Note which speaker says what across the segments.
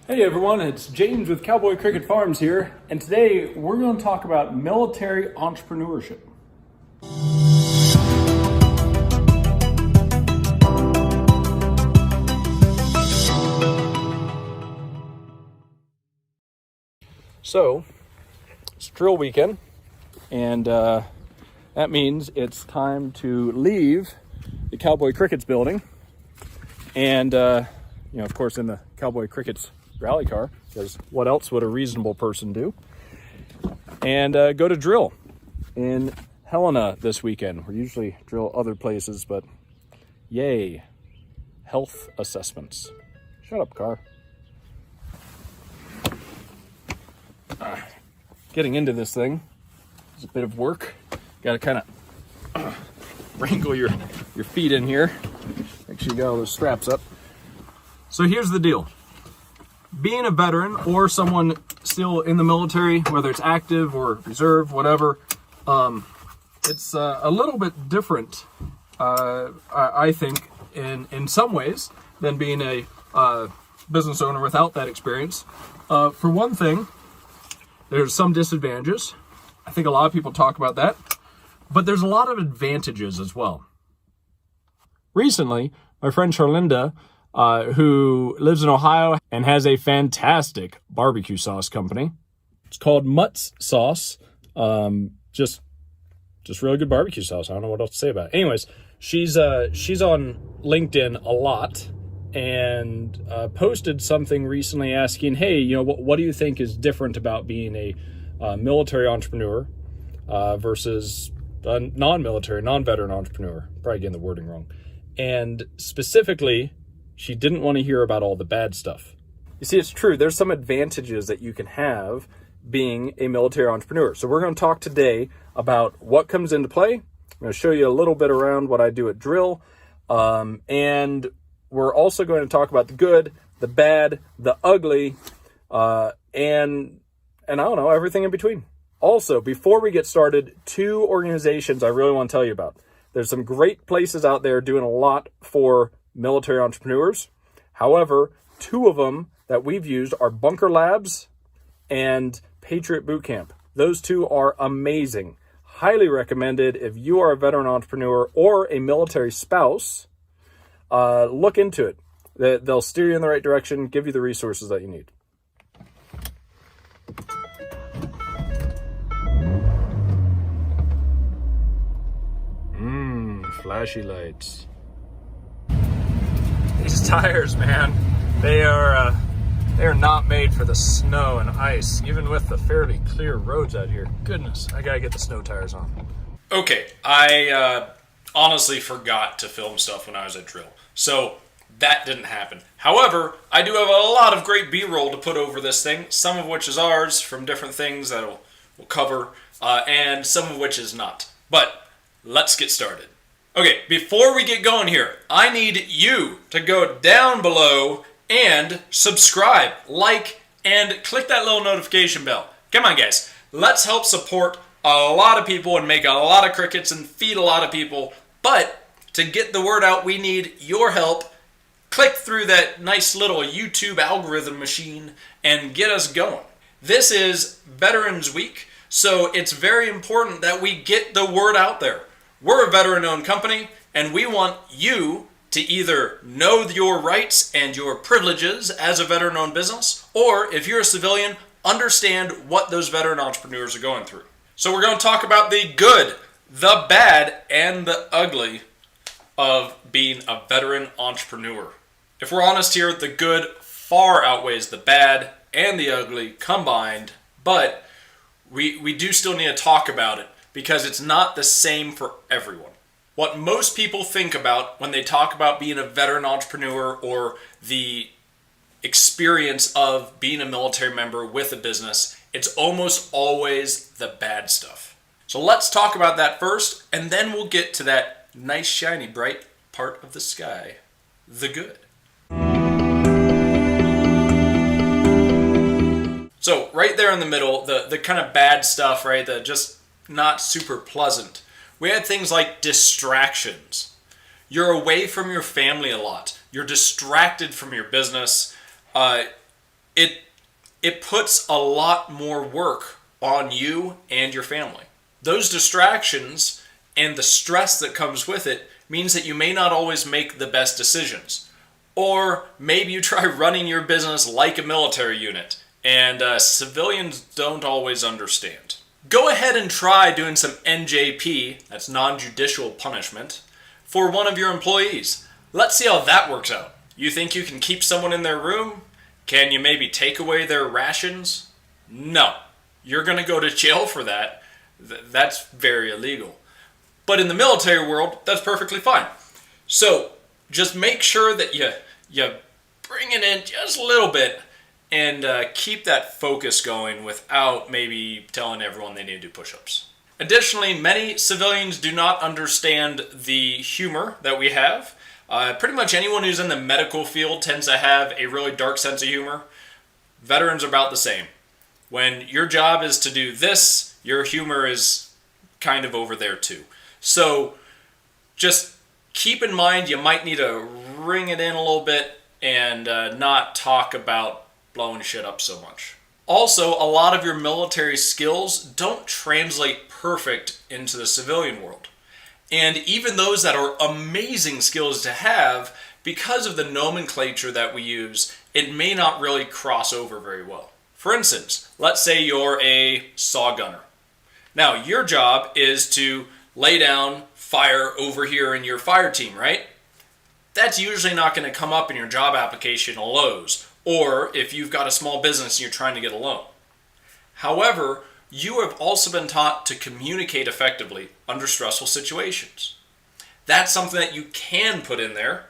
Speaker 1: Hey everyone, it's James with Cowboy Cricket Farms here, and today we're going to talk about military entrepreneurship. So, it's drill weekend, and that means it's time to leave the Cowboy Crickets building, and of course in the Cowboy Crickets rally car, because what else would a reasonable person do? And go to drill in Helena this weekend. We usually drill other places, but yay, health assessments. Shut up, car. Getting into this thing is a bit of work. Got to kind of wrangle your feet in here. Make sure you got all those straps up. So here's the deal. Being a veteran or someone still in the military, whether it's active or reserve, whatever, it's a little bit different, I think, in some ways, than being a business owner without that experience. For one thing, there's some disadvantages. I think a lot of people talk about that, but there's a lot of advantages as well. Recently, my friend Charlinda, who lives in Ohio and has a fantastic barbecue sauce company. It's called Mutt's Sauce. Just really good barbecue sauce. I don't know what else to say about it. Anyways, she's on LinkedIn a lot and posted something recently asking, hey, what do you think is different about being a military entrepreneur versus a non-military, non-veteran entrepreneur? Probably getting the wording wrong. And specifically, she didn't want to hear about all the bad stuff. You see, it's true. There's some advantages that you can have being a military entrepreneur. So we're going to talk today about what comes into play. I'm going to show you a little bit around what I do at drill. And we're also going to talk about the good, the bad, the ugly, and I don't know, everything in between. Also, before we get started, 2 organizations I really want to tell you about. There's some great places out there doing a lot for military entrepreneurs. However, 2 of them that we've used are Bunker Labs and Patriot Boot Camp. Those 2 are amazing. Highly recommended if you are a veteran entrepreneur or a military spouse. Look into it. They'll steer you in the right direction, give you the resources that you need. Flashy lights. These tires, man, they are not made for the snow and ice, even with the fairly clear roads out here. Goodness, I gotta get the snow tires on.
Speaker 2: Okay, I honestly forgot to film stuff when I was at drill, so that didn't happen. However, I do have a lot of great B-roll to put over this thing, some of which is ours from different things that we'll cover, and some of which is not. But let's get started. Okay, before we get going here, I need you to go down below and subscribe, like, and click that little notification bell. Come on, guys. Let's help support a lot of people and make a lot of crickets and feed a lot of people. But to get the word out, we need your help. Click through that nice little YouTube algorithm machine and get us going. This is Veterans Week, so it's very important that we get the word out there. We're a veteran-owned company, and we want you to either know your rights and your privileges as a veteran-owned business, or if you're a civilian, understand what those veteran entrepreneurs are going through. So we're going to talk about the good, the bad, and the ugly of being a veteran entrepreneur. If we're honest here, the good far outweighs the bad and the ugly combined, but we do still need to talk about it, because it's not the same for everyone. What most people think about when they talk about being a veteran entrepreneur or the experience of being a military member with a business, it's almost always the bad stuff. So let's talk about that first, and then we'll get to that nice, shiny, bright part of the sky, the good. So right there in the middle, the kind of bad stuff, right, the just not super pleasant. We had things like distractions. You're away from your family a lot. You're distracted from your business. it puts a lot more work on you and your family. Those distractions and the stress that comes with it means that you may not always make the best decisions. Or maybe you try running your business like a military unit, and civilians don't always understand. Go ahead and try doing some NJP, that's non-judicial punishment, for one of your employees. Let's see how that works out. You think you can keep someone in their room? Can you maybe take away their rations? No. You're going to go to jail for that. That's very illegal. But in the military world, that's perfectly fine. So just make sure that you bring it in just a little bit and keep that focus going without maybe telling everyone they need to do push-ups. Additionally, many civilians do not understand the humor that we have. Pretty much anyone who's in the medical field tends to have a really dark sense of humor. Veterans are about the same. When your job is to do this, your humor is kind of over there too. So just keep in mind you might need to ring it in a little bit and not talk about blowing shit up so much. Also, a lot of your military skills don't translate perfect into the civilian world. And even those that are amazing skills to have, because of the nomenclature that we use, it may not really cross over very well. For instance, let's say you're a saw gunner. Now, your job is to lay down fire over here in your fire team, right? That's usually not going to come up in your job application at Lowe's, or if you've got a small business and you're trying to get a loan. However, you have also been taught to communicate effectively under stressful situations. That's something that you can put in there.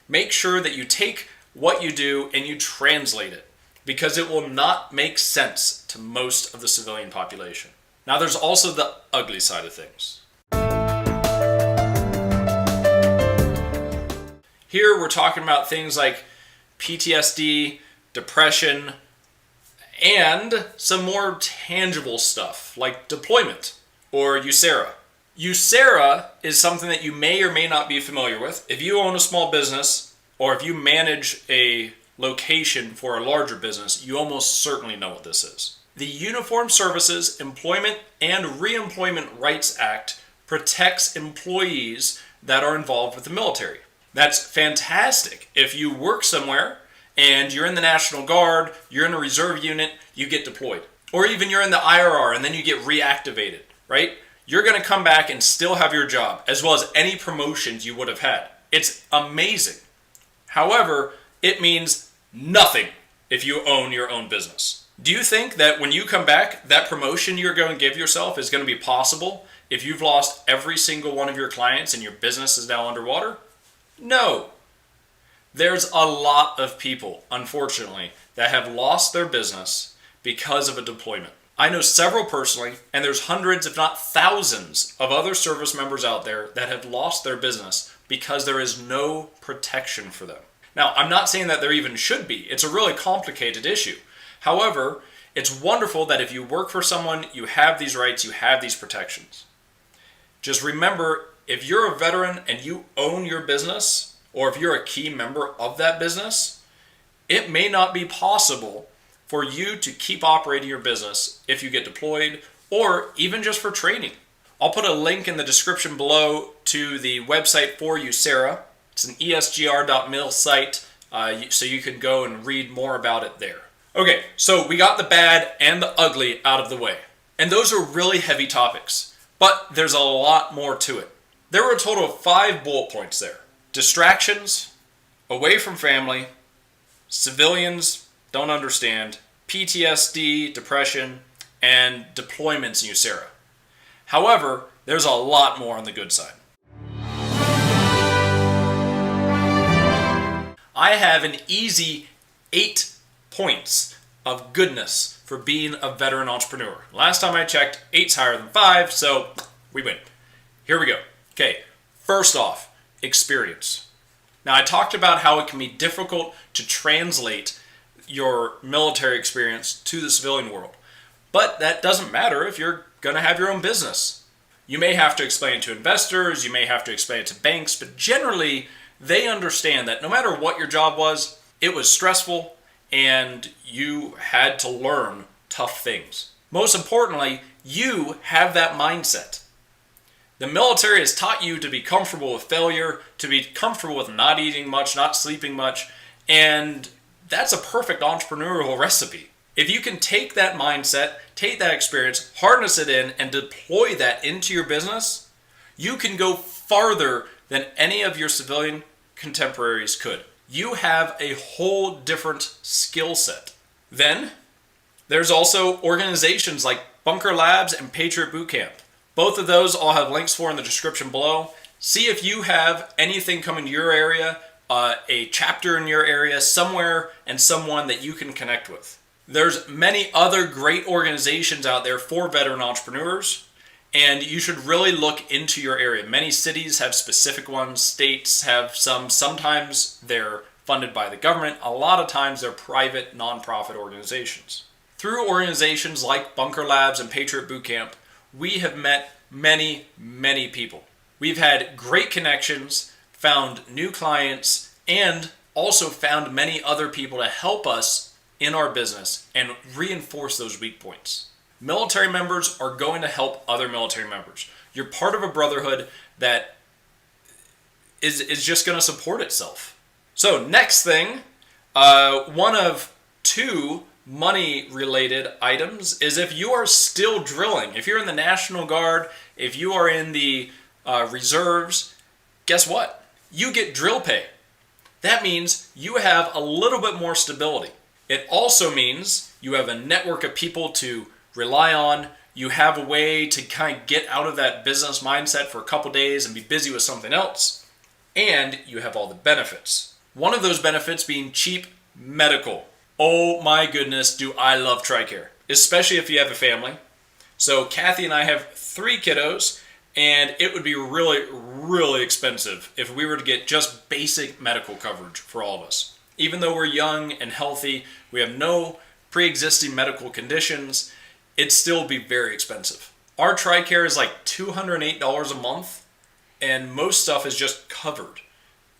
Speaker 2: Make sure that you take what you do and you translate it, because it will not make sense to most of the civilian population. Now, there's also the ugly side of things. Here we're talking about things like PTSD, depression, and some more tangible stuff like deployment or USERA. USERA is something that you may or may not be familiar with. If you own a small business or if you manage a location for a larger business, you almost certainly know what this is. The Uniformed Services Employment and Reemployment Rights Act protects employees that are involved with the military. That's fantastic. If you work somewhere and you're in the National Guard, you're in a reserve unit, you get deployed. Or even you're in the IRR and then you get reactivated, right? You're going to come back and still have your job, as well as any promotions you would have had. It's amazing. However, it means nothing if you own your own business. Do you think that when you come back, that promotion you're going to give yourself is going to be possible if you've lost every single one of your clients and your business is now underwater? No. There's a lot of people, unfortunately, that have lost their business because of a deployment. I know several personally, and there's hundreds, if not thousands, of other service members out there that have lost their business because there is no protection for them. Now, I'm not saying that there even should be. It's a really complicated issue. However, it's wonderful that if you work for someone, you have these rights, you have these protections. Just remember, if you're a veteran and you own your business, or if you're a key member of that business, it may not be possible for you to keep operating your business if you get deployed, or even just for training. I'll put a link in the description below to the website for USERA. It's an esgr.mil site, so you can go and read more about it there. Okay, so we got the bad and the ugly out of the way. And those are really heavy topics, but there's a lot more to it. There were a total of 5 bullet points there. Distractions, away from family, civilians don't understand, PTSD, depression, and deployments in USERA. However, there's a lot more on the good side. I have an easy 8 points of goodness for being a veteran entrepreneur. Last time I checked, 8's higher than 5, so we win. Here we go. Okay, first off, experience. Now, I talked about how it can be difficult to translate your military experience to the civilian world, but that doesn't matter if you're going to have your own business. You may have to explain it to investors, you may have to explain it to banks, but generally they understand that no matter what your job was, it was stressful and you had to learn tough things. Most importantly, you have that mindset. The military has taught you to be comfortable with failure, to be comfortable with not eating much, not sleeping much, and that's a perfect entrepreneurial recipe. If you can take that mindset, take that experience, harness it in, and deploy that into your business, you can go farther than any of your civilian contemporaries could. You have a whole different skill set. Then, there's also organizations like Bunker Labs and Patriot Boot Camp. Both of those I'll have links for in the description below. See if you have anything coming to your area, a chapter in your area, somewhere and someone that you can connect with. There's many other great organizations out there for veteran entrepreneurs, and you should really look into your area. Many cities have specific ones, states have some. Sometimes they're funded by the government. A lot of times they're private, nonprofit organizations. Through organizations like Bunker Labs and Patriot Boot Camp, we have met many, many people. We've had great connections, found new clients, and also found many other people to help us in our business and reinforce those weak points. Military members are going to help other military members. You're part of a brotherhood that is just going to support itself. So next thing, one of two money-related items is if you are still drilling. If you're in the National Guard, if you are in the reserves, guess what? You get drill pay. That means you have a little bit more stability. It also means you have a network of people to rely on. You have a way to kind of get out of that business mindset for a couple days and be busy with something else. And you have all the benefits. One of those benefits being cheap medical. Oh my goodness, do I love TRICARE, especially if you have a family. So Kathy and I have 3 kiddos, and it would be really, really expensive if we were to get just basic medical coverage for all of us. Even though we're young and healthy, we have no pre-existing medical conditions, it'd still be very expensive. Our TRICARE is like $208 a month, and most stuff is just covered.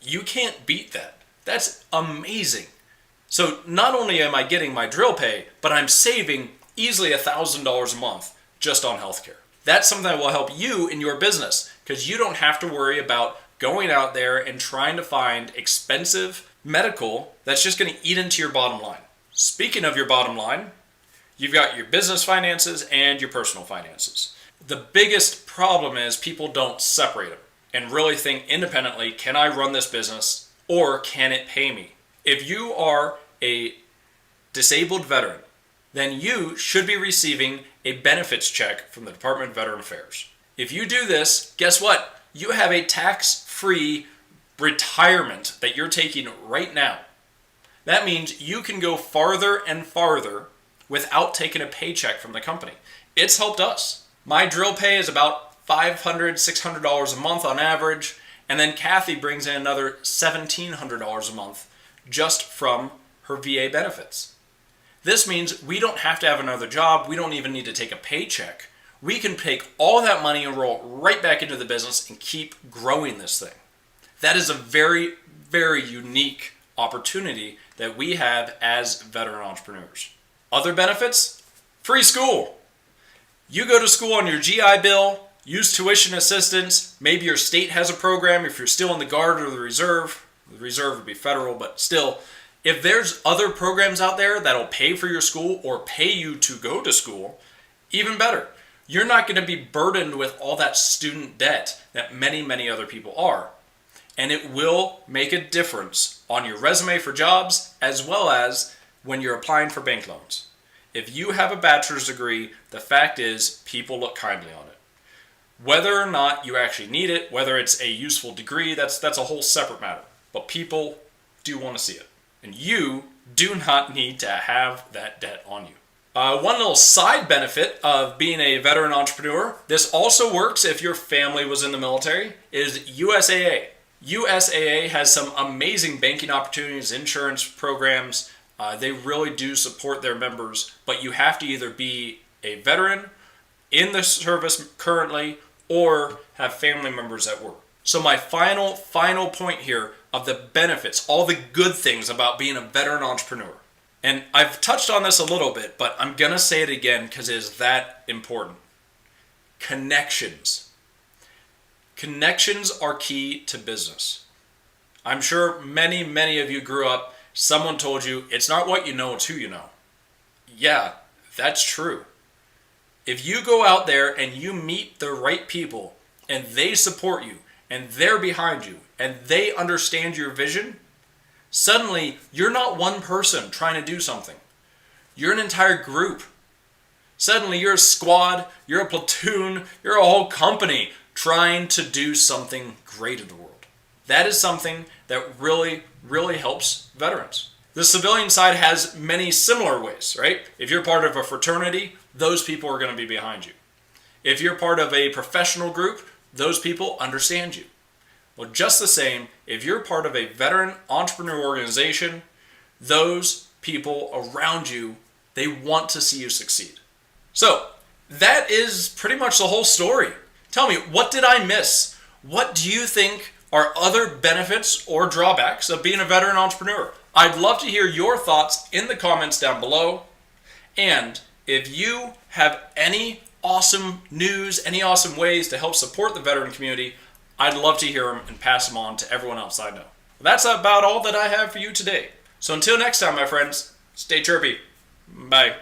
Speaker 2: You can't beat that. That's amazing. So not only am I getting my drill pay, but I'm saving easily $1,000 a month just on healthcare. That's something that will help you in your business because you don't have to worry about going out there and trying to find expensive medical that's just going to eat into your bottom line. Speaking of your bottom line, you've got your business finances and your personal finances. The biggest problem is people don't separate them and really think independently, can I run this business or can it pay me? If you are a disabled veteran, then you should be receiving a benefits check from the Department of Veteran Affairs. If you do this, guess what? You have a tax-free retirement that you're taking right now. That means you can go farther and farther without taking a paycheck from the company. It's helped us. My drill pay is about $500, $600 a month on average, and then Kathy brings in another $1,700 a month just from her VA benefits. This means we don't have to have another job. We don't even need to take a paycheck. We can take all that money and roll right back into the business and keep growing this thing. That is a very, very unique opportunity that we have as veteran entrepreneurs. Other benefits? Free school. You go to school on your GI Bill, use tuition assistance. Maybe your state has a program if you're still in the Guard or the Reserve. The Reserve would be federal, but still. If there's other programs out there that'll pay for your school or pay you to go to school, even better. You're not going to be burdened with all that student debt that many, many other people are. And it will make a difference on your resume for jobs as well as when you're applying for bank loans. If you have a bachelor's degree, the fact is people look kindly on it. Whether or not you actually need it, whether it's a useful degree, that's a whole separate matter. But people do want to see it. And you do not need to have that debt on you. One little side benefit of being a veteran entrepreneur, this also works if your family was in the military, is USAA. USAA has some amazing banking opportunities, insurance programs. They really do support their members, but you have to either be a veteran in the service currently or have family members at work. So my final point here of the benefits, all the good things about being a veteran entrepreneur. And I've touched on this a little bit, but I'm going to say it again because it is that important. Connections. Connections are key to business. I'm sure many of you grew up, someone told you, it's not what you know, it's who you know. Yeah, that's true. If you go out there and you meet the right people and they support you and they're behind you and they understand your vision, suddenly you're not one person trying to do something. You're an entire group. Suddenly you're a squad, you're a platoon, you're a whole company trying to do something great in the world. That is something that really helps veterans. The civilian side has many similar ways, right? If you're part of a fraternity, those people are going to be behind you. If you're part of a professional group, those people understand you. Well, just the same, if you're part of a veteran entrepreneur organization, those people around you, they want to see you succeed. So, that is pretty much the whole story. Tell me, what did I miss? What do you think are other benefits or drawbacks of being a veteran entrepreneur? I'd love to hear your thoughts in the comments down below. And if you have any awesome news, any awesome ways to help support the veteran community, I'd love to hear them and pass them on to everyone else I know. That's about all that I have for you today. So until next time, my friends, stay chirpy. Bye.